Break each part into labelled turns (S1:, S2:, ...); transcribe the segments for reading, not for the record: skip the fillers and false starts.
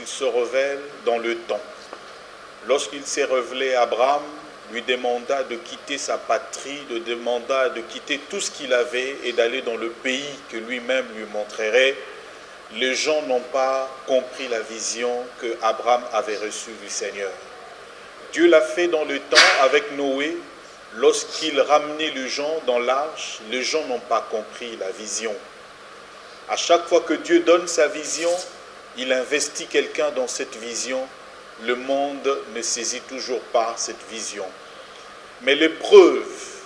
S1: se révèle dans le temps. Lorsqu'il s'est révélé à Abraham, lui demanda de quitter sa patrie, lui demanda de quitter tout ce qu'il avait et d'aller dans le pays que lui-même lui montrerait. Les gens n'ont pas compris la vision que Abraham avait reçue du Seigneur. Dieu l'a fait dans le temps avec Noé. Lorsqu'il ramenait les gens dans l'arche, les gens n'ont pas compris la vision. À chaque fois que Dieu donne sa vision, il investit quelqu'un dans cette vision. Le monde ne saisit toujours pas cette vision. Mais les preuves,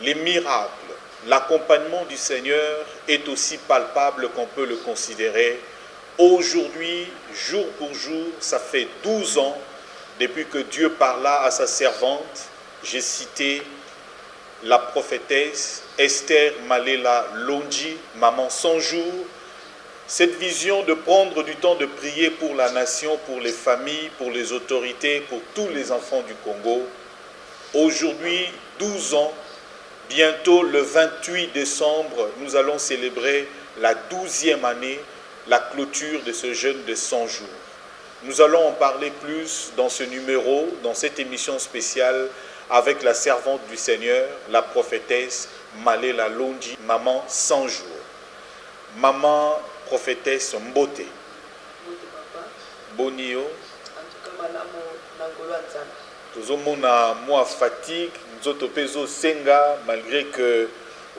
S1: les miracles, l'accompagnement du Seigneur est aussi palpable qu'on peut le considérer. Aujourd'hui, jour pour jour, ça fait 12 ans depuis que Dieu parla à sa servante. J'ai cité la prophétesse Esther Malela Longi, maman 100 jours. Cette vision de prendre du temps de prier pour la nation, pour les familles, pour les autorités, pour tous les enfants du Congo. Aujourd'hui, 12 ans, bientôt le 28 décembre, nous allons célébrer la 12e année, la clôture de ce jeûne de 100 jours. Nous allons en parler plus dans ce numéro, dans cette émission spéciale, avec la servante du Seigneur, la prophétesse Malela Longi, maman 100 jours. Maman prophétesse Mbote. Bonio. Tozomona moi fatigue, nzoto pezo senga malgré que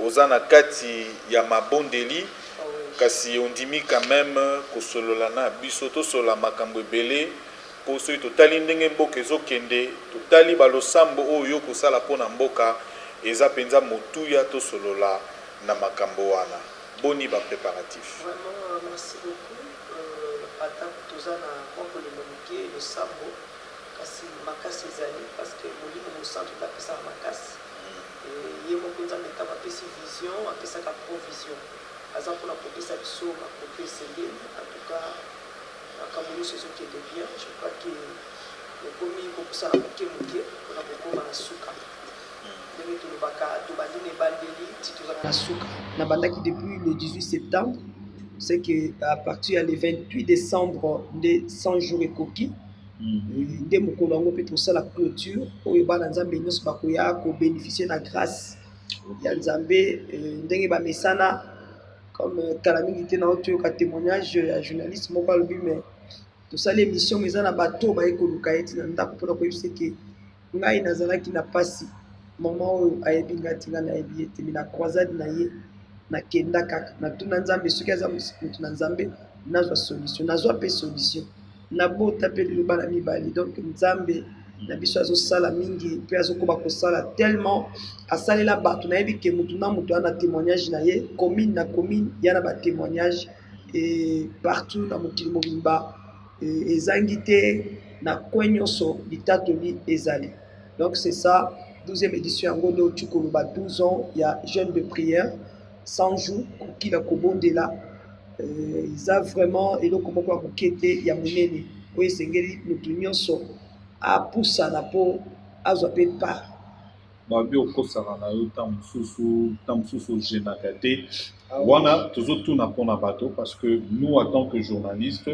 S1: ozana kati ya mabondeli kasi ondimi quand même kosolola na biso to sola makambo ebele po so totali ndenge mboka ezokende totali balosambo oyo kosala pona mboka eza penza motuya to solola na makambo wana. Boni ba préparatif.
S2: Vraiment, merci beaucoup. Ata tozana kwa le le sambo kasi makasi ezali parce que molimo mosantu tapesa makasi ye moko nzambe ntango apesi vision apesaka provision aza mpona kopesa biso makoto esengeli en tout cas makambo nyonso ezokende bien. Je crois que ekomi kokosala moke moke mpona kokoma na suka ndenge tolobaka tobandi na ebandeli ti tozala na suka na bandaki depuis le 18 septembre. C'est qu'à partir du 28 décembre nde 100 jours ekoki nde mokolo yango mpe tosala clôture oyo bana nzambe nyonso bakoya kobénéficie na grâce ya nzambe ndenge bamesana comme kala mingi te na otoyoka témoignage ya journaliste moko alobi mais tosali émission mais eza na bato baye koluka ye ti na ndako mpona koyebisa ke ngai nazalaki na pasi mama oyo ayebi ngai ti ngai nayebi ye te me na croisade na ye nakenda kaka natuna nzambe soki aza motu na nzambe nazwa solution nazwa mpe solution nabota mpe lelo bana mibali donc nzambe na biso azosala mingi mpe azokoba kosala tellement asalela bato nayebi ke motu na motu ana témoignage na ye commune na commune ya na batémoignage et partout na mokili mobimba ezangi te na kwe nyonso litatoli ezali. Donc c'est ça 12e édition yango nde oti koloba 12 ans ya jeûne de prière 100 jours kokila kobondela eza vraiment eloko moko ya moke te ya monene oyo esengeli motu nyonso apusana mpo azwa mpe part
S1: babi okosaka na yo ntan mosusu ogenaka te wana tozotuna mpona bato parce que nous en tant que journaliste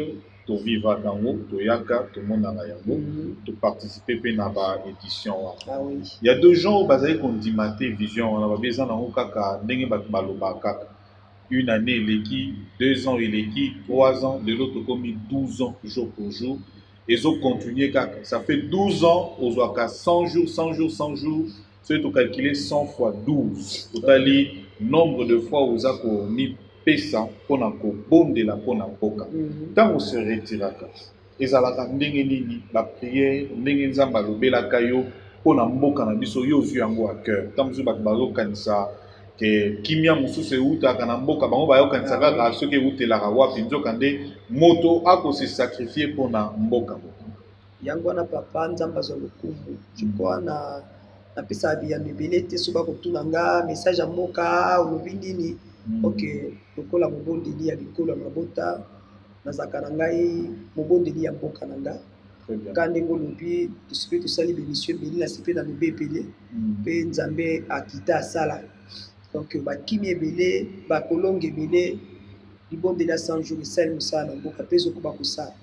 S1: tovivaka yango toyaka tomonaka yango toparticipe mpe na baédition wana ya deux gens oyo bazali kondima te vision wana babi eza nango kaka ndenge bato balobaka kaka une année eleki 2 ans eleki 3 ans de l'autre komi 12 ans jour pour jour ezocontinue kaka ça fait 12 ans ozwaka 100 jours 100 jours 100 jours soki tocalcule 100 fois 12 totali nombre de fois oza komipesa mpona kobondela mpona mboka ntango se retiraka ezalaka ndenge nini bapriere ndenge nzambe alobelaka yo mpona mboka na biso yo ozwi yango à cœur ntango mosusu bato bazokanisa ke kimia mosusu eutaka na mboka bango bayokanisa kaka soki eutelaka wapi nzoka nde moto akose sacrifie mpona mboka
S2: yango wana papa nzambe azwa lokumu jikwa napesa biyano ebele te so bakotuna nga message ya mboka olobi nini ok lokola mobondeli ya bikolo ya mabota nazalaka na ngai mobondeli ya mboka na nga ka ndenge olobi tosoki tosali bémission ebele na sepe na lobi ebele mpe nzambe akita asala donc bakimi ebele bakolonga ebele libondeli ya 100 jours esali mosala na mboka mpe ezokoba kosala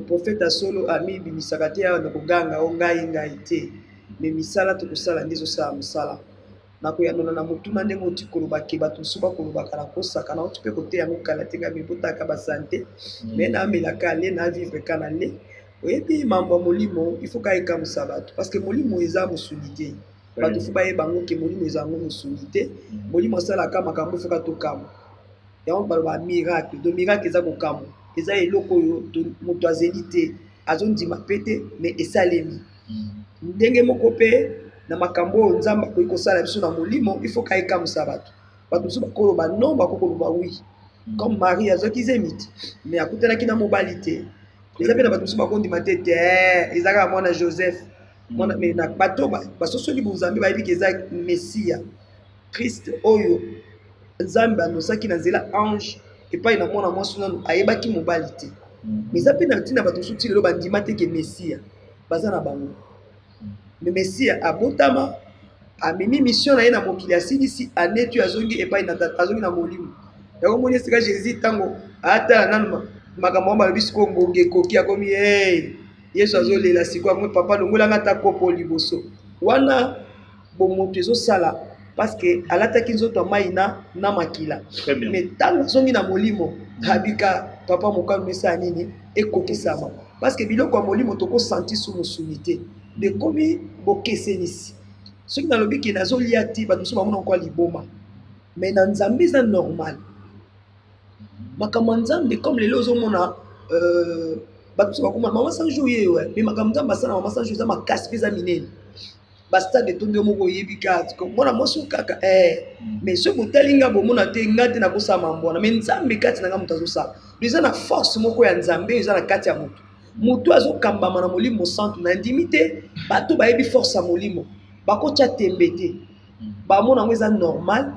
S2: Prophète solo ami bimisaka te awa na koganga o ngai te me misala tokosala nde ezosala mosala nakoyanola na motuna ndenge oti kolobake bato mosusu bakolobaka na kosaka na oti mpe koteya yango kala te ngai mibotaka basante me namelaka le na vivre ka na le oyebi mambo ya molimo il faut ka ekamwisa bato parce que molimo eza mosuni te bato fo bayeba yango ke molimo eza yango mosuni te molimo asalaka makambo efoka tokamwa yango baloba miracle do miracle eza kokamwa eza eloko oyo moto azeli te azondima mpe te me esalemi ndenge moko mpe na makambo oyo nzambe akoki kosala biso na molimo il faut ka ekamwisa bato mosusu bakoloba non bakokoloba oui comme Marie azwaki zemiti me akutanaki na mobali te eza mpe na bato mosusu bakondima te te ezalaka mwana Joseph me na bato basosoli bonzambe bayebi ke eza Mesia Christ oyo nzambe anosaki na nzela ange epai na mwana mwasi nano ayebaki mobali te me eza mpe na ntina bato mosusu ti lelo bandima te ke Mesia baza na bango me Mesia abotama amemi mission na ye na mokili asilisi anetu azongi epai na tata azongi na molimo yango moni esika Jésus ntango atala nano makambo wana balobi sikoyo ngonga ekoki akomi Yesu azolela sikoyo akomi papa longolanga ata kopo liboso wana bomoto ezosala parce que alataki nzoto mai na makila mais ntango azongi na molimo abika papa mokano mesa nini ekokisama parce que biloko ya molimo tokosanti su mosuni te de komi bokesenisi soki nalobi ke nazolia ti bato mosusu bamona nkwa liboma mais na nzambe eza normal makambo ya nzambe comme lelo ozomona bato mosusu bakomona mama sanjo ye mais makambo nzambe asala mama sanjo eza makasi mpe eza minene bastade etondi moko oyebi kaka mwana mwasi kaka mais soki botali nga bomona te nga te nakosala mambo wana mais nzambe kati na nga moto azosala eza na force moko ya nzambe eza na kati ya moto moto azokambama na molimo santu na ndimi te bato bayebi force ya molimo bakotya tembe te bamona yango eza normal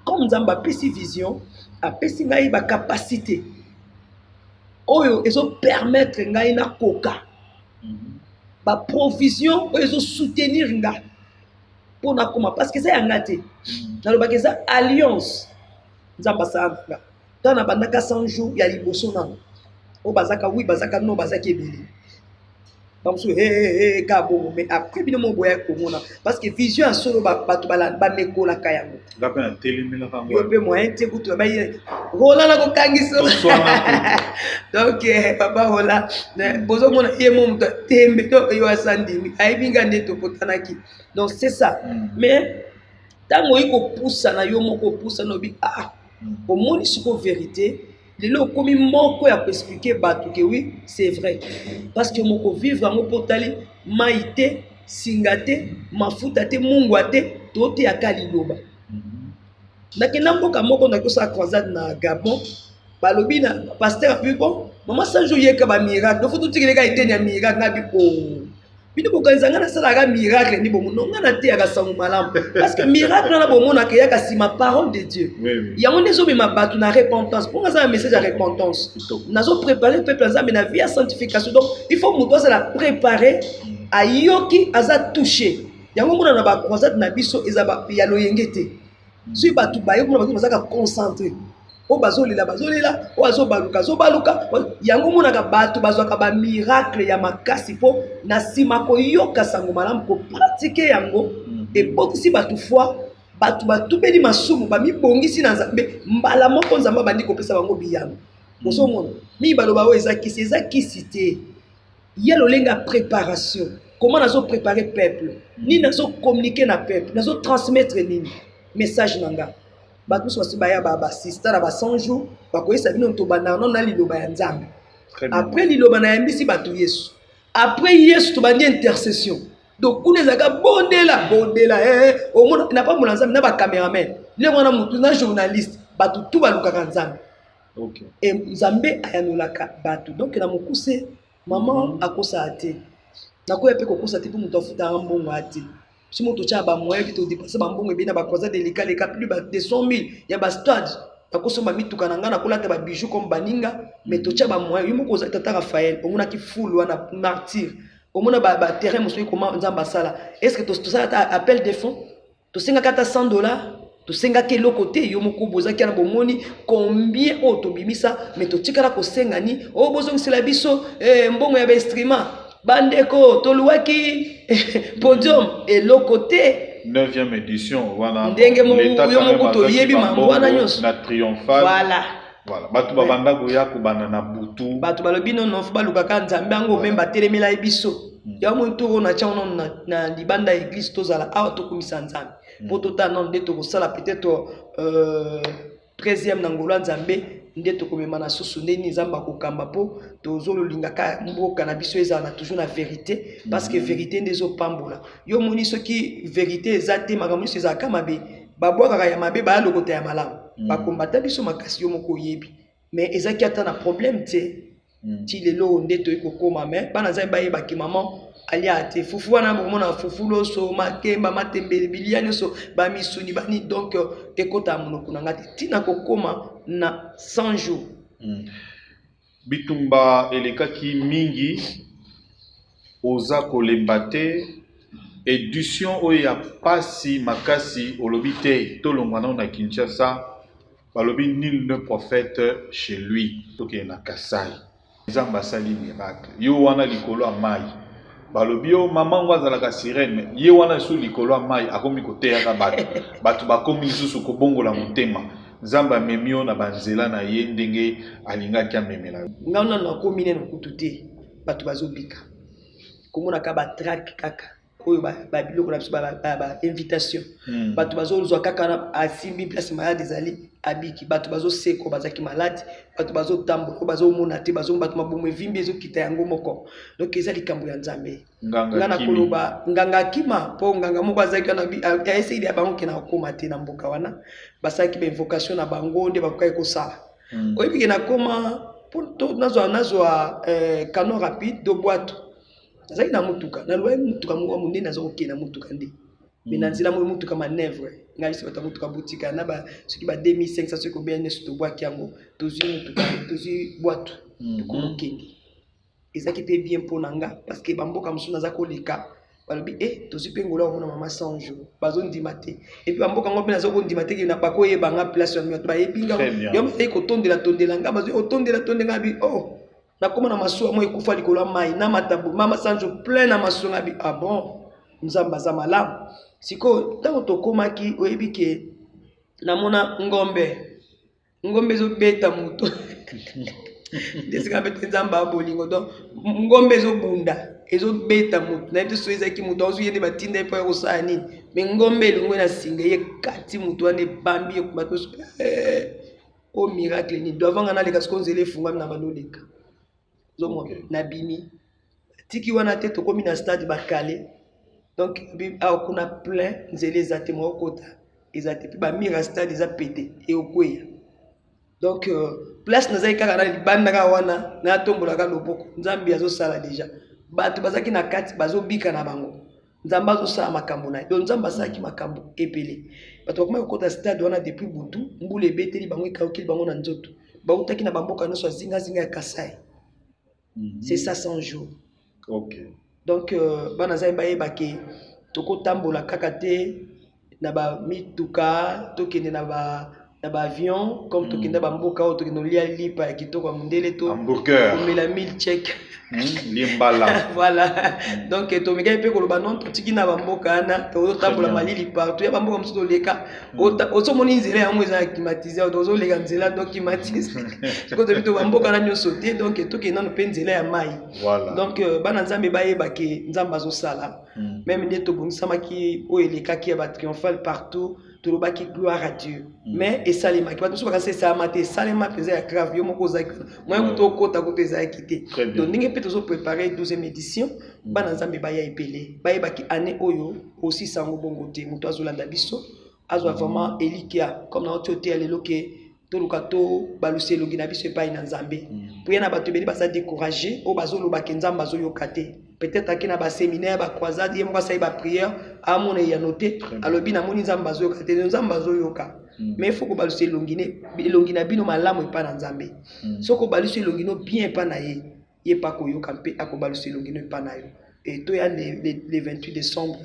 S2: comme nzambe apesi vision apesi ngai bacapacité oyo ezopermettre ngai nakoka baprovision oyo ezosoutenir nga mpo nakoma parce que eza yanga te nalobaki eza alliance nzambe asala nga ntango na bandaka 100 jours ya liboso nano oyo bazaka wi bazaka no bazaki ebele bamosusu ka bongo mais après bino mo boya komona parce que vision ya solo bato bamekolaka yango yo mpe moyen te kutu baye rola na kokangisa donc papa rola bozomona ye mo moto tembe to yo asandimi ayebi nga nde tokotanaki donc c'est ça mais ntango oyi kopusa na yo moko opusa nobi omoni siko vérité lelo okomi moko ya koexplike bato ke oui c'est vrai parce que moko vivre yango mpo tali mai te singa te mafuta te mungwa te toteyaka liloba nakenda mboka moko nakosala croisade na Gabon balobi na pasteur api bon mama sanjo yeka bamiracle dofo totikeleka eteni ya miracle nabi bino bokanisa nga nasalaka miracle ndi bomono nga nateyaka sango malamu parce que miracle wana bomonaka eyaka nsima parole de Dieu yango nde ezomema bato na repentance mpo nga aza na message ya repentance nazoprépare peuple nzambe na vie ya sanctification donc il faut moto azala préparé ayoki aza touché yango mona na bacroisade na biso eza ya loyenge te soki bato bayoki mona bato bazalaka concentré oyo bazolela oyo azobaluka yango monaka bato bazwaka bamiracle ya makasi mpo na nsima koyoka sango malamu kopratike yango ebotisi bato foi bato batubeli masumu bamibongisi na nzambe mbala moko nzambe abandi kopesa bango biyano ozomona mibaloba oyo eza kisi te ya lolenge ya préparation comment nazoprépare peuple nini nazocommunique na peuple nazotransmettre nini message na nga bato mosusu basi baya basista na 100 jours bakoyesa bino tobanda na liloba ya nzambe après liloba na yambisi bato yesu après yesu tobandi intercession donc kuna ezalaka bondela omona na pambola nzambe na bacaméraman le mwana motu na journaliste bato tu balukaka nzambe e nzambe ayanolaka bato donc na mokuse mama akosala te nakoya mpe kokosa te mpo moto afutaka mbongo ate si moto tia ba moyen vite dépasser ba mbongo ebina ba croisade les plus de 100 000 ya ba stade nakosomba mituka na nga nakolata ba bijoux comme baninga mais to tia ba moyen yo moko tata Raphaël omona ki foule wana martyr omona ba terrain mosoyi comment nzamba sala est-ce que to ça appel des fonds to singa kata $100 tosenga ke lokote yo moko bozaki na bomoni combien o tobimisa mais totikala kosenga ni o bozongisela biso mbongo ya instrument bandeko toluwaki podium et lokote
S1: 9e édition wana
S2: ndenge yo moko toyebi mambo wana nyonso
S1: na triomphal
S2: voilà
S1: batu babanda koya kobanda na butu
S2: batu balobi nono fo balukaka nzambe yango même batelemela biso ya muntu na tchano na libanda église tozala awa tokumisa nzambe po tota non nde tokosala peut-être 13e na ngolo nzambe nde tokomema na susu ndeni nzamba kokamba po tozololingaka mboka na biso ezala toujours na vérité parce que vérité nde ezopambola yo moni soki vérité eza te makambo nyonso ezalaka mabe babwakaka ya mabe baya lokota ya malamu bakombata biso makasi yo moko oyebi mais ezaki ata na problème te ti lelo nde toyi kokoma mais bana nzambe bayebaki maman alia te fufu wana bomona fufu loso makemba matembele bilia nyonso bamisuni bani donc ekota monoko na ngati tina kokoma na 100 jours
S1: bitumba elekaki mingi oza kolemba te édition oyo ya pasi makasi olobi te tolongwa nao na Kinshasa balobi nul ne prophète chez lui tokende na Kasai nzambe asali miracle yo wana likolo ya mai balobi yo mama ngo azalaka sirene ye wana su likolo ya mai akomi koteyaka bato bakomi lisusu kobongola motema nzambe amemi yo na banzela na ye ndenge alingaki amemela
S2: nga nano akomi ne na kutu te bato bazobika komonaka batrake kaka oyo babiloko na biso bainvitation bato bazozwa kaka na asimbi place malade ezali abiki bato bazoseko bazaki malade bato bazotambola oyo bazomona te bato mabomo evimbi ezokita yango moko donc eza likambo ya nzambe nga na koloba nganga akima mpo nganga moko azalaki wana aeseyili ya bango ke na kokoma te na mboka wana basalaki bainvocation na bango nde bakokaki kosala oyebike nakoma mpo nazwa canon rapide do bwato nazali na mutuka nalwa mutuka moko monene naza kokende na mutuka nde mais na nzela moyo mutuka manevre ngai biso bato mutuka botika na soki ba 2500 soki obea nyonso tobwaki yango tozwi mutuka tozwi bwato tokomokende ezalaki mpe bien mpo na nga parce que bamboka mosusu naza koleka balobi tozwi mpe ngolo omona mama 100 jours bazondima te epuis bamboka yango mpe naza kondima te na bakoyebanga place ya bato bayebi nga yo bazali kotondela nga bazali kotondela bi nakoma na masuwa mo ekufa likolo ya mai na matabu mama 100 jours plein na masuwa nga bi bon nzamba za malamu siko ntango tokomaki oyebi ke namona ngombe ezobeta moto ndesika mpe nzamba abolingo donc ngombe ezobunda ezobeta moto nayebi te so ezalaki moto aozwi ye nde batinda ye mpo ya kosala nini me ngombe elongwe na singa ye kati moto wana ebambi bato o miracle nini doavanga naleka siko nzela efungwami na bandoleka zomona nabimi tiki wana te tokomi na stade bakale donc awa kuna plein nzela eza te mokota eza te mpe bamira stade eza pete eokweya donc place nazali kaka na libandaka wana natombolaka loboko nzambe azosala deja bato bazalaki na kati bazobika na bango nzambe azosala makambo na ye donc nzambe asalaki makambo ebele bato bakomaki kokota stade wana depuis butu mbula ebeteli bango ekawukeli bango na nzoto bautaki na bamboka nyonso azingazinga ya Kasai c'est ça 100 jours donc bana nzambe bayebaki tokotambola kaka te na bamituka tokende na baavion comme tokende bamboka oyo tokende olia lipa ya kitoko ya mondele to komela 1000 chèque
S1: limbala
S2: voilà donc tomekaki mpe koloba non totiki na bamboka wana tozotambola malili partout ya bamboka mosusu toleka ozomoni nzela yango eza ya climatise tozoleka nzela donc climatise siko tobi to bamboka wana nyonso te donc tokende nano mpe nzela ya mai donc bana nzambe bayebaki nzambe azosala même nde tobongisamaki oyo elekaki ya batriomphale partout tolobaki gloire à Dieu mais esalemaki bato mosusu bakasi esalama te esalema mpenza ya grave yo moko ozalaki moyen kuta okota kuta ezalaki te donc ndenge mpe tozoprépare 12e édition bana nzambe baya ebele bayebaki année oyo osisa yango bongo te moto azolanda biso azwa vraiment elikia comme na oti oteya lelo ke toluka to balusa elongi na biso epai na nzambe mpo ya na bato ebele baza découragé oyo bazolobaki nzambe azoyoka te peut-être ake na baséminaire bacroisade ye moko asali baprière amona eyano te alobi namoni nzambe azoyoka te nzambe azoyoka mais il faut kobalusa elongi na bino malamu epai na nzambe soki obalusa elongi no bien epai na ye ye mpa koyoka mpe akobalusa elongi no epai na yo e toya le 28 décembre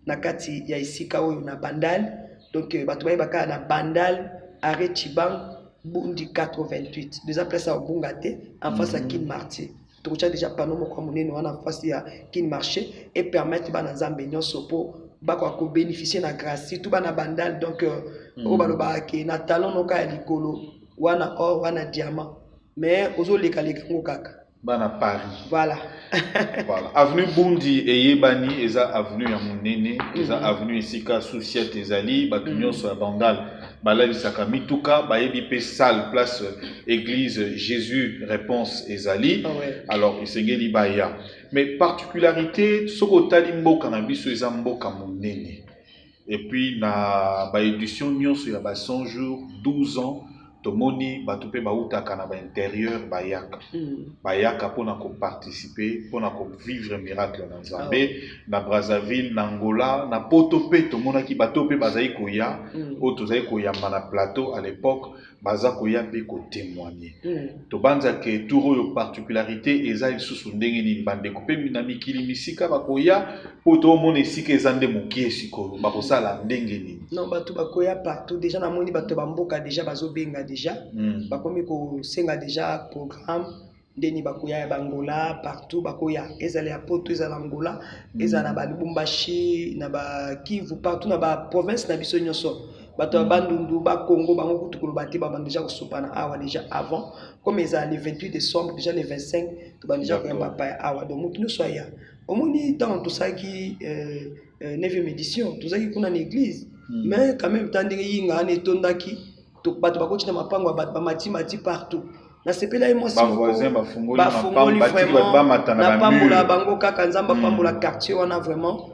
S2: na kati ya esika oyo na Bandal Donc bato bayebaka na Bandal arrêt Chibang Bundi 88 déjà place à Bungate en face à Kin Marty. Tu as déjà panneau moko monene wana en face à Kin Marché et permettre bana nzambe nyonso po bako ko bénéficier na grâce tout bana Bandal donc o baloba ke na talon no ka likolo wana or wana diamant mais ozo leka ngokaka
S3: bana Paris.
S2: Voilà.
S3: Voilà. Avenue Bundi et Yebani, eza avenue ya monene, eza avenue Isika Souciet ezali, batunyo sur Bandal. Bala bisaka mituka, bayebi pe salle place église Jésus réponse ezali. Alors isengeli baya. Mais particularité soko tali mboka na biso eza mboka monene. Et puis na ba édition nyonso ya ba 100 jours, 12 ans tomoni batupe bautaka na ba intérieur bayaka bayaka pona ko participer pona ko vivre miracle na Nzambe na Brazzaville na Angola na Potope tomona ki batope bazai koya o tozai koya na plateau à l'époque baza koya pe ko témoigner to banza ke turo yo particularité eza lisusu ndenge ni bande ko pe na mikili misika bakoya poto mona esika ezande mokie siko bakosala ndenge ni
S2: non bato bakoya partout déjà na moni bato bamboka déjà bazo benga déjà bakomi ko senga déjà programme ndeni bakoya ya Bangola partout bakoya ezali ya poto ezala Angola ezala ba Lubumbashi na ba Kivu partout na ba province na biso nyonso bato bandundu ba Congo bango kutukulu bati ba déjà ko sopana awa déjà avant comme ezali le 28 décembre déjà le 25 to ba déjà ko mbapa awa donc mutu no soya omoni tant tout ça qui 9e édition tout ça qui kuna na église mais quand même tant ndenge yinga ne tondaki to bato bakoti na mapango bato ba mati partout na sepela moi
S3: ba voisin ba fungoli mapango ba matana
S2: na pambola bango kaka nzamba pambola quartier wana vraiment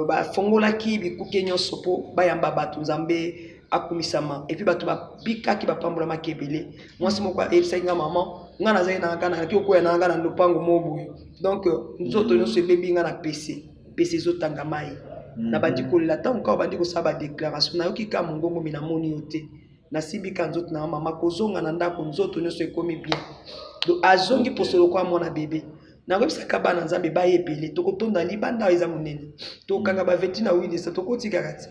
S2: ba fongola ki bikuke nyonso po bayamba bato nzambe akumisama et puis bato ba bikaki ba pambola makebele moi si moko e senga maman nga na zai na kana ki okoya na nga na lopango mobu donc nzoto nyonso bebi nga na PC zotanga mai na bandi ko la tant ka bandi ko saba déclaration na yoki ka mongongo mina moni yote na sibika nzoto na mama kozonga na ndako nzoto nyonso ekomi bien do azongi posolo kwa mwana bébé na websa kabana nzambe ba yebele to kotonda libanda eza monene to kanga ba veti na widi sa to kotika kati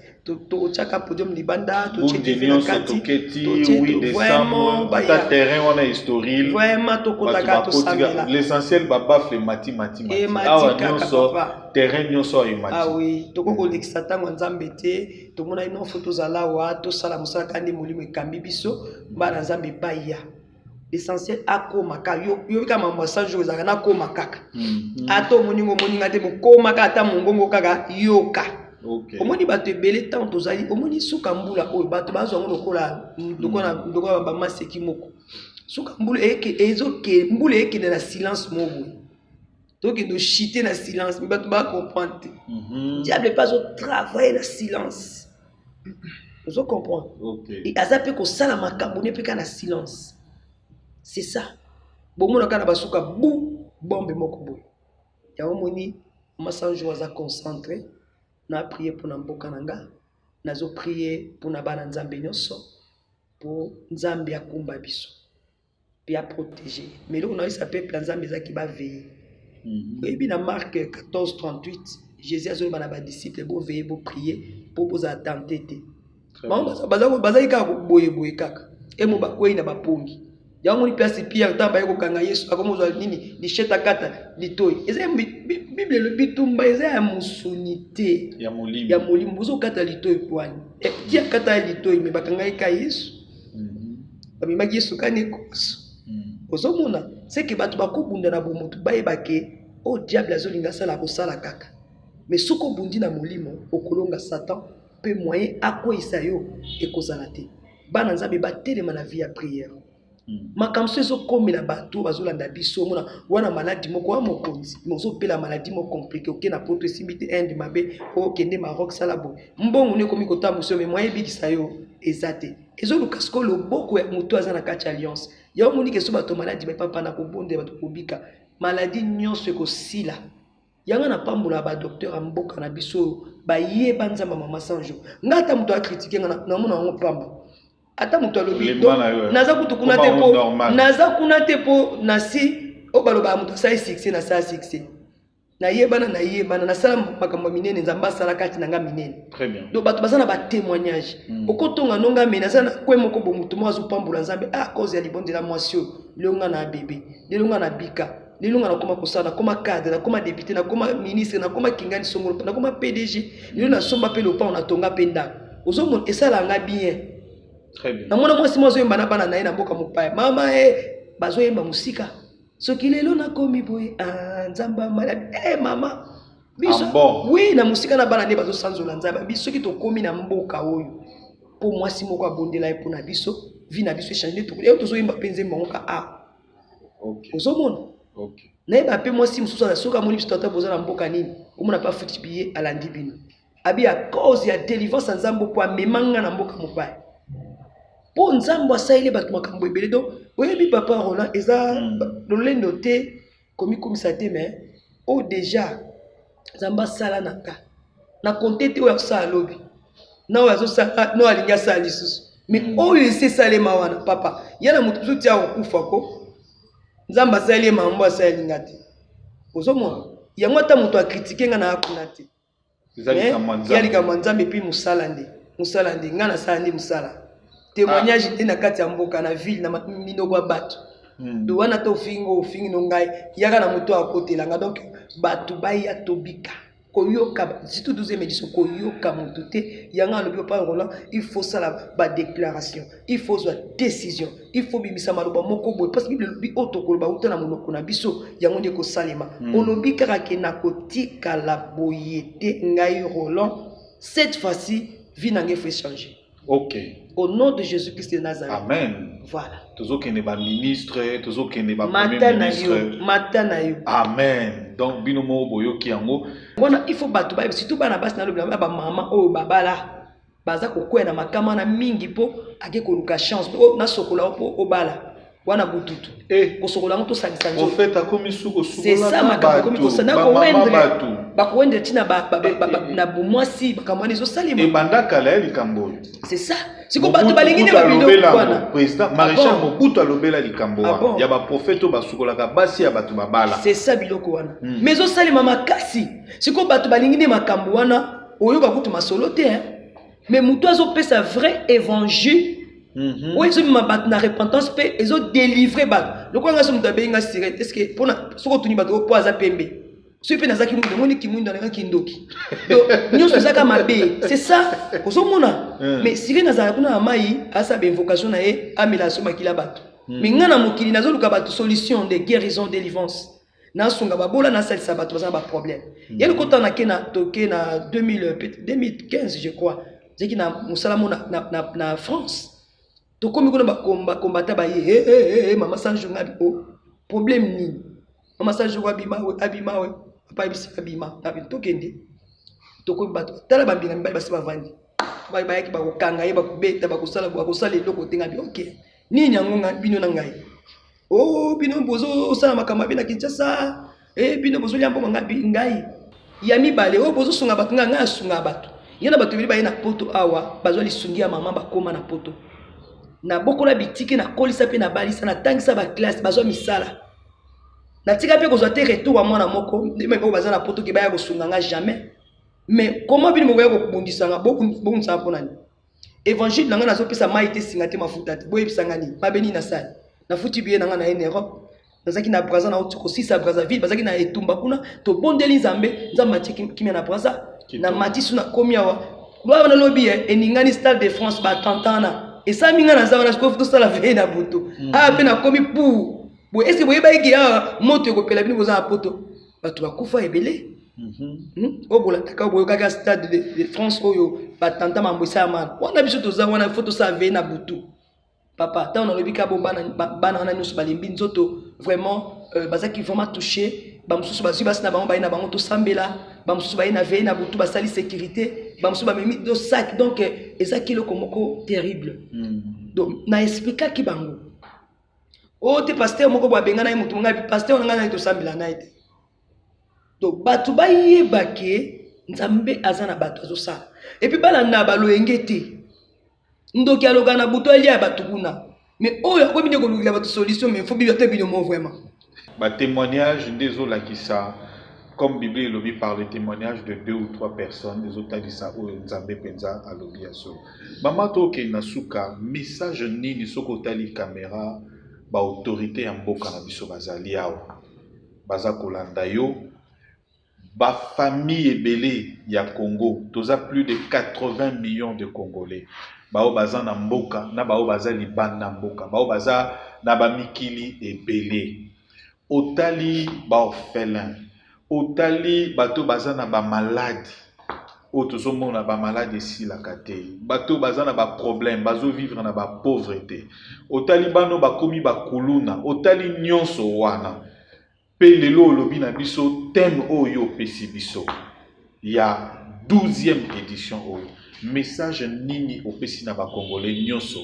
S2: to chaka podium libanda to
S3: cheke na kati to oui décembre ta terrain on a historique
S2: vraiment to kotaka to samela
S3: l'essentiel baba fait mati awa nyonso terrain nyonso e mati
S2: ah oui to ko lekisa tango nzambe te to mona ino photo za lawa to sala musala kandi molimo ekambi biso bana nzambe baya l'essentiel akoma ka yo kama message jours ezaka na koma kaka ato moningo moninga te mokoma kaka ata mongongo kaka yoka omoni bato ebele tant tozali omoni suka mbula oyo bato bazwango lokola bamaseki moko suka mbula ezoke mbula ekende na silence moko toke de chiter na silence mais bato ba comprendre te diable pas au travail na silence vous comprendre et azape ko sala makambo ne peka na silence. C'est ça. Bon, mon akana basuka bou bombe moko boy. Ya omoni masanjo waza concentré na prier pour namboka nanga, nazo prier pour na bana nzambe nyonso pour nzambe akumba biso. Puis a protéger. Mais là on a eu sa peuple nzambe za ki ba veiller. Et bien dans Marc 14:38, Jésus a dit à ses disciples bo veiller, bo prier pour vous attenter. Mama baza ika boye kaka. E mo ba kwei na ba pongi. Ya moni place Pierre tamba yeko kanga Yesu akomozwa nini ni sheta kata litoi eza Bible le bitumba eza ya musonité
S3: ya
S2: molimo bozo kata litoi kwani e dia kata litoi me bakanga ika Yesu bamimaki Yesu kane koso ozomona c'est que bato bakobunda na bomoto bayebake o diable azolinga sala kosala kaka mais soko bundi na molimo okolonga Satan pe moyen akoisa yo ekozala te bana nzambe batelema na vie ya prière. Makamso ezo komela bato bazolanda biso mona wana maladie moko wa mokonzi mozo pela maladie moko compliqué oke na poto simité inde mabe o kende Maroc salabo mbongo ne komi kotambuso me moyen bikisa yo ezate ezo lukasko loboko ya moto azana kati alliance ya moni ke so bato maladie ba papa na kobonde bato kobika maladie nyonso ekosila yanga na pambola ba docteur amboka na biso ba yeba nzamba mama sanjo ngata moto a critiquer na mona ngo pamba ata mutu alobi naza kutukuna te po naza kuna te po nasi o baloba mutu sa succès na sa succès na yebana na sala makambo minene nzamba sala kati nanga minene.
S3: Très bien.
S2: Donc bato bazana ba témoignage. Okotonga nonga mena sana kwe moko bo mutu mo azopambula nzambe cause ya libondela mwasio longa na bébé longa na bika longa na koma kosala koma cadre na koma député na koma ministre na koma kingani songolo na koma PDG lelo na somba pe lopa on atonga penda ozomona esala nga bien.
S3: Très bien.
S2: Na mona mwasi mo zoyemba na bana na ye na mboka mopaya mama bazoyemba musika soki lelo na komi boye nzamba malade mama biso
S3: bon.
S2: Oui na musika na bana ne bazo sanzola nzamba biso soki to komi na mboka oyo po mwasi moko abondela epo na biso vi na biso changer to yo tozoyemba penze monka
S3: OK.
S2: ozomona
S3: OK.
S2: na yeba pe mwasi mususu na soka moni biso tata boza na mboka nini omona pa futi billet alandi bino abi a cause ya délivrance nzambo po amemanga na mboka mopaya po nzambo asaile bato makambo ebele donc oyebi papa Roland eza lolendo te komikomisa te mais o déjà nzambo asala na ka na konte te oyo akosala lobi na oyo azosala no alingi asala lisusu mais oyo esesalema wana papa ya na moto mosusu tia kokufa ko nzambo asali mambo asali linga te ozomona yango ata moto akritike nga na akuna te ya likambo nzambe epi mosala nde nga nasala nde mosala témoignage te na kati ya mboka na ville na minoko ya bato do wana te ofingi no ngai yaka na moto akotelanga donc bato baya tobika koyoka surtout 12e édition koyoka moto te yanga alobi papa Roland il faut sala ba déclaration il faut zwa décision il faut bimisa maloba moko boye parce que bible lobi otokoloba uta na monoko na biso yango nde kosalema olobi kaka ke na kotika la boyete ngai Roland cette fois-ci vie nange fait changer.
S3: OK.
S2: Au nom de Jésus-Christ de Nazareth.
S3: Amen.
S2: Voilà.
S3: Toujours qu'il n'est pas ministre, toujours qu'il n'est pas premier ministre.
S2: Matanayo.
S3: Amen. Donc binomo boyo kiango.
S2: Bona il faut battu ba surtout bana basi na lobi ba mama o babala. Baza kokwena makama na mingi po ake koluka chance po na sokola po obala. Wana bututu. Kosokola ngo to salisa nzo.
S3: Prophète akomi suko sukola.
S2: C'est ça makama komi kosana ko wendre. Ba ko wendre tina ba na bomwasi bakamani zo salima.
S3: Et bandaka la likambo.
S2: C'est ça. Siko bato balingine ba bido kwana.
S3: Président Maréchal Mobutu alobela likambo wana. Ya ba prophète ba sukola ka basi ya bato babala.
S2: C'est ça biloko wana. Mais zo salima makasi. Siko bato balingine makambo wana oyoka kutu masolo te hein. Mais muto azo pesa vrai évangile. Oui, ils ont na repentance pe ils ont délivré bat. Le quoi nga somme tabe nga sirete est-ce que pona soko tuni bato po aza pembe. So pe nazaki mundu ngoni kimundu na kindoki. Donc nyoso zaka mabe, c'est ça. Kozomona. Mais siré nazala kuna mai asa be invocation na e amela so makila bato. Mais nga na mokili nazo luka bato solution de guérison délivrance. Na sunga babola na salisa bato baza ba problème. Yel kota na kena toke na 2015 je crois. Zeki na musalamo na France. To komi kuna ba combattre ba ye mama sanjo ngabi o problème ni mama sanjo abima we papa bisi abima tabi to kende to komi bato tala ba mbinga mbali basi bavandi ba yaki ba kokanga ye ba kubeta ba kosala loko tenga bi OK ni nyangonga bino na ngai bino bozo osala makama bina Kinshasa bino bozo liambo ngabi ngai ya mibale bozo sunga bato nga sunga bato yana bato bili ba na poto awa bazo lisungia mama ba koma na poto na bokola bitike na kolisa pe na balisa na tangisa ba classe bazo misala na tika pe kozwa te retour wa mwana moko même ko baza na poto ke baya kosunganga jamais mais comment bino moya ko bondisanga beaucoup nsa ponani évangile nanga nazo pesa maite singa te mafuta te boye bisanga ni mabeni na sali na futi biye nanga na Europe nazaki na Brazza na otiko sisa Brazzaville bazaki na etumba kuna to bondeli nzambe matiki kimia na Brazza na matisu na komiawa lwa na lobby eningani Stade de France ba tantana. Et ça, minga na zama na skofu to sala veille na buto. Pe na komi pou. Bo est-ce que boye ba iki moto ko pela bino boza na poto. Bato ba kufa ebele. O bola taka boyo kaka Stade de France oyo ba tanta mamboisa man. Wana biso to za wana photo sa veille na buto. Papa, ta on a lobi ka bo bana na nyusu balimbi nzoto vraiment bazaki vraiment touché. Ba mususu ba zuba na bango ba ina bango to sambela. Ba mususu ba ina veille na buto ba sali sécurité. Bamsu ba memi do sac donc ezaki le komoko terrible. Donc na expliquer ki bango. Te pasteur moko ba benga na mutu ngabi pasteur nga na to sambila na ite. Donc batu ba yebake nzambe azana batu azosa. Et puis bala na balo engete. Ndoki aloga na buto ali ya batu kuna. Mais oyo ko binde ko lukila batu solution mais faut bien te bino mo vraiment.
S3: Ba témoignage désolé qui ça comme Bible et lobby par le témoignage de 2 ou 3 personnes, les autres disent ça, ou Nzambe penza à lobby à so. Maman toke nasuka, message nini soko tali caméra, ba autorité ya mboka na biso bazali awa. Baza kolanda yo, ba famille ebele ya Congo, toza plus de 80 millions de Congolais. Bao baza na mboka, na bao baza libanda mboka, bao baza na ba mikili ebele. Otali ba orphelin, otali bato baza na ba malade, otozo mona ba malade ici la kate, bato baza na ba problème, bazo vivre na ba pauvreté. Otali bano bakomi ba kuluna, otali nyonso wana. Pe lelo lobi na biso thème oyo pesi biso. Ya 12e édition oyo. Message nini opesi na ba Congolais nyonso.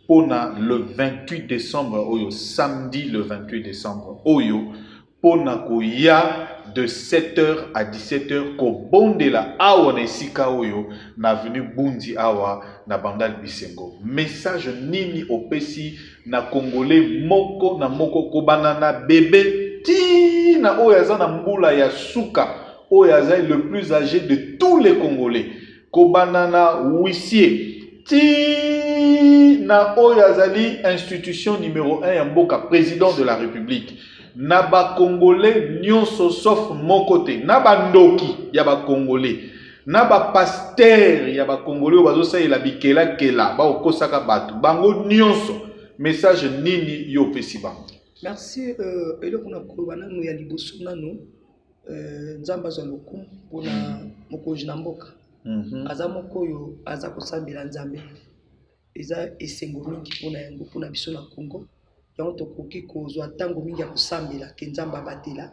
S3: Pona le 28 décembre oyo, samedi le 28 décembre oyo, pona koya de 7h à 17h ko bondela awa na esika oyo na avenue Bundi awa na Bandal Bisengo. Message nini opesi na Congolais moko na moko ko banana bébé ti na oyo aza na mbula ya suka oyo aza le plus âgé de tous les Congolais. Ko banana huissier ti na oyo azali institution numéro 1 ya mboka, président de la République. Na ba Congolais nyonso sauf mon côté. Na ba ndoki ya ba Congolais. Na ba pasteur ya ba Congolais bazo salela bikela kela ba okosaka batu. Bango nyonso message nini yo pesi bango.
S2: Merci eloko na kolobana no ya liboso nano nzamba za lokumu pona mokonzi na mboka. Aza moko yo aza kosambela nzambe. Eza esengo mingi pona yango pona biso na Congo. Yango tokoki kozwa tango mingi ya kosambela ke nzamba batela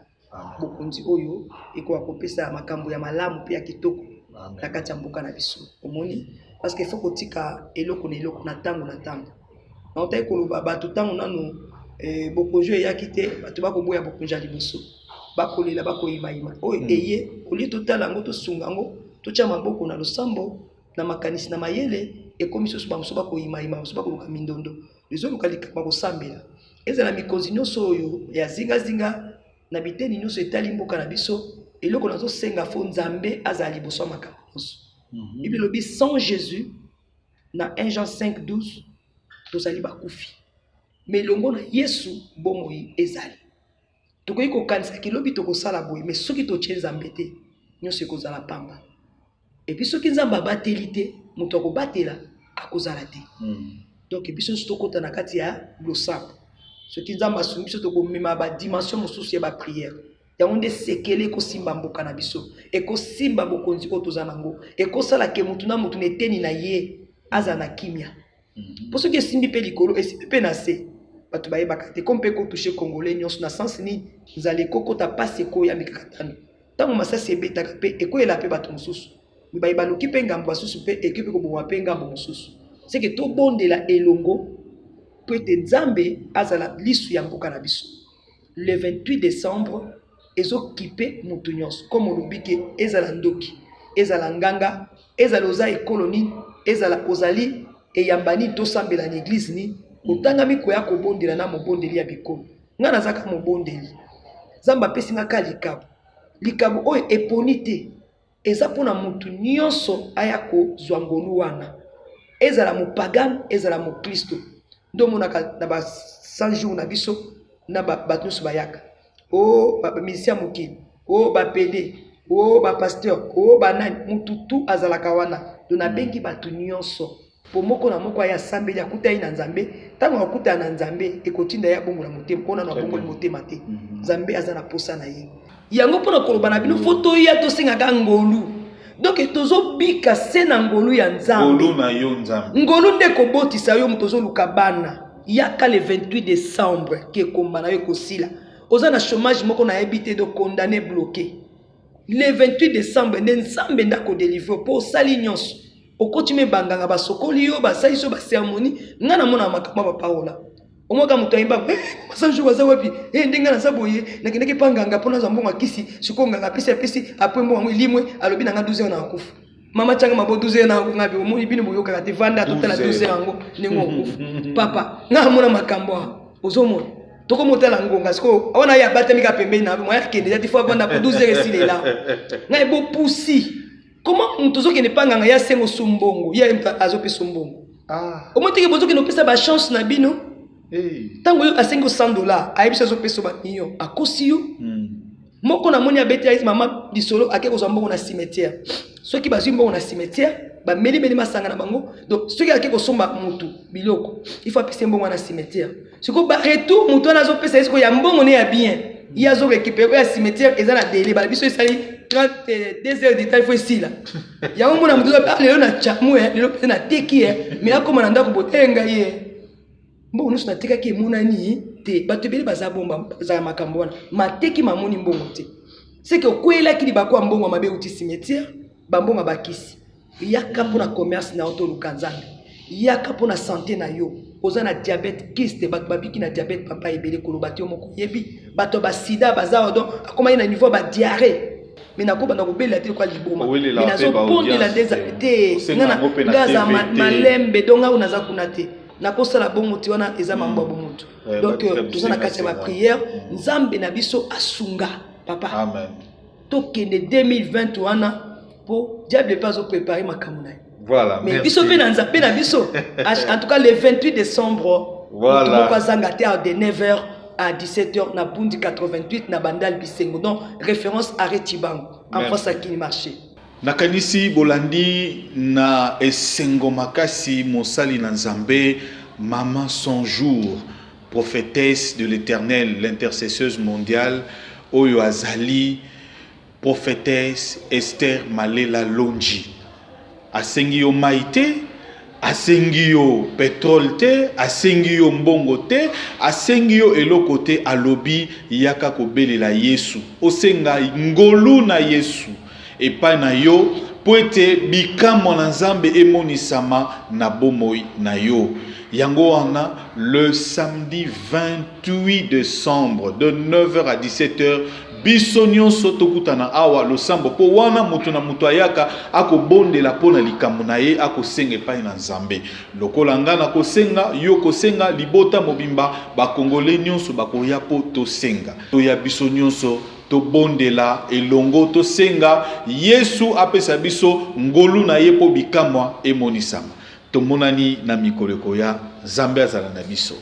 S2: bokonzi oyo eko akopesa makambo ya malamu pe ya kitoko na kati ya mboka na biso. Omoni parce que faut kotika eloko na tango na tango. Na otai koloba bato tango nano bokonzi ya kite bato bakoboya bokonzi ya liboso bakolela bakoyimayima oyo eye oli totala ngo tosunga ngo tocha maboko na losambo na makanisi na mayele ekomi soso bamuso bakoyimayima bamuso bakoluka mindondo lezoluka likaba kosambela ezala mikonzi nyonso oyo ya zinga na biteni nyonso etali mboka na biso eloko nazo senga fo nzambe azali liboso makambo nyonso. Bible lobi sans Jésus na 1 Jean 5:12 tozali bakufi mais longo na Yesu bomoi ezali tokoki kokanisa kilobi tokosala boye mais soki totie nzambe te nyonso ekozala pamba et puis soki nzambe abateli te moto akobatela akozala te. Donc biso nyonso tokota na kati ya losambo soki nzambe asungi biso tokomema badimension mosusu ya bapriere yango nde sekele ekosimba mboka na biso ekosimba bokonzi oyo toza nango ekosala ke motu na motu na eteni na ye aza na kimia po soki esimbi mpe likolo esimbi mpe na se bato bayebaka te ko mpe kotouche Congolais nyonso na sens nini nzala ekokota pasi ekoya mikakatano ntango masasi ebetaka mpe ekoyela mpe bato mosusu mibai baluki mpe ngambo basusu mpe ekipe koboma mpe ngambo mosusu seke tobondela elongo po ete nzambe azala lisu ya mboka na biso. Le 28 décembre ezokipe motu nyonso comme olobi ke ezala ndoki ezala nganga ezala oza ekolo nini ezala ozali eyambani tosambela na église ni otangami koya kobondela na mobondeli ya bikolo nga nazaka mobondeli nzambe apesi nga ka likabo oyo eponi te eza mpona motu nyonso aya kozwa ngolu wana ezala mopagane ezala mokristo ndo monaka na ba 100 jours na biso na bato nyonso bayaka o bamisien mokili o bapede o bapasteur o banani mutu tu azalaka wana do nabengi bato nyonso po moko na moko aya sambeli akuta ye na nzambe ntango akuta na nzambe ekotinda ya bongo na motema mpona na bongo motema te nzambe aza na posa na ye yango mpona koloba na bino foto ya tosengaka ngolu donc tozobika se na ngolu ya nzambe
S3: ngolu na yo nzambe
S2: ngolu nde kobotisa yo moto ozoluka bana yaka le 28 décembre ke komba na yo kosila oza na chômage moko na yebi te do condamné bloqué le 28 décembre nde nzambe nda kodélivre mpo osali nyonso okoti me banganga basokoli yo basali so basermoni nga na mona makambo bapaola omoka moto ayimba masanjo baza wapi ndenga na saboye nakendeki panganga mpona za mbongo akisi siko nganga apesi apres mbongo limwe alobi nanga 12 na akufa mama changa mabo 12 na akufa ngabi omoni bino boyoka te vanda totala 12 yango nengo akufa papa nga mona makambo ozomona
S4: toko motala ngonga siko ona ya batami ka pembeni na moi kende ya fois banda pour 12 heures ici là ngai bo poussi comment mtozo ke ne panga ya sengo sumbongo ya azope sumbongo au moins teke bozo ke no pesa ba chance na bino tango yo a $500 ayebisa azope so ba million akosi yo moko na moni abeti ya mama disolo akeko zo mbongo na cimetière soki bazwi mbongo na cimetière ba meli masanga na bango donc soki akeko somba mutu biloko il faut apesa mbongo na cimetière siko ba retour mutu na zo pesa esiko ya mbongo ne ya bien ya zo récupérer ya cimetière eza na délai ba biso esali 32 heures de temps il faut ici là ya ngo na mutu ba lelo na chamu lelo pe na teki mais akoma na ndako botenga ye mbongo nusu na teka ki monani te bato bele baza bomba za makambo wana mateki mamoni mbongo te c'est que kwela ki libako mbongo mabe uti cimetière bambonga bakisi yaka pona commerce na auto lukanzanga yaka pona santé na yo oza na diabète kyste bato babiki na diabète papa ebele kolobati yo moko yebi bato ba sida baza donc akoma na niveau ba diarrhée mais na ko banda ko bela te kwa liboma mais nazo pondre la désacté ngana ngaza malembe donga unaza kuna te na kosa la bongo ti wana eza mambo bomutu donc tout na kati ma prière nzambe na biso asunga papa
S3: amen
S4: tokende 2020 wana pour diable pas au préparer ma camouflage.
S3: Voilà.
S4: Mais biso pe na nzambe na biso. En tout cas le 28 décembre. Voilà. Tout le de 9h à 17h na Bundi 88 na Bandal Bisengo. Donc référence à Retibang en face à Kini marché.
S3: Nakanisi bolandi na esengo makasi mosali na nzambe maman son jour prophétesse de l'Éternel, l'intercesseuse mondiale Oyo Azali prophétesse Esther Malela Lonji. Asengi yo maite, asengi yo pétrole te, asengi yo mbongo te, asengi yo eloko te alobi yaka kobelela Yesu. Osenga ngolu na Yesu. Epa na yo poete bikamo na nzambe emonisama na bomoi na yo. Yango wana le samedi 28 décembre de 9h à 17h biso nyonso tokutana awa losambo po wana mutu na mutu ayaka akobondela pona likambo na ye akosenga epai na nzambe lokola nga na kosenga yo kosenga libota mobimba bakongole nyonso bakoya po tosenga toya biso nyonso tobondela elongo tosenga Yesu apesa biso ngolu na ye po bikamwa emonisama tomonani na mikoleko ya Nzambe azala na biso.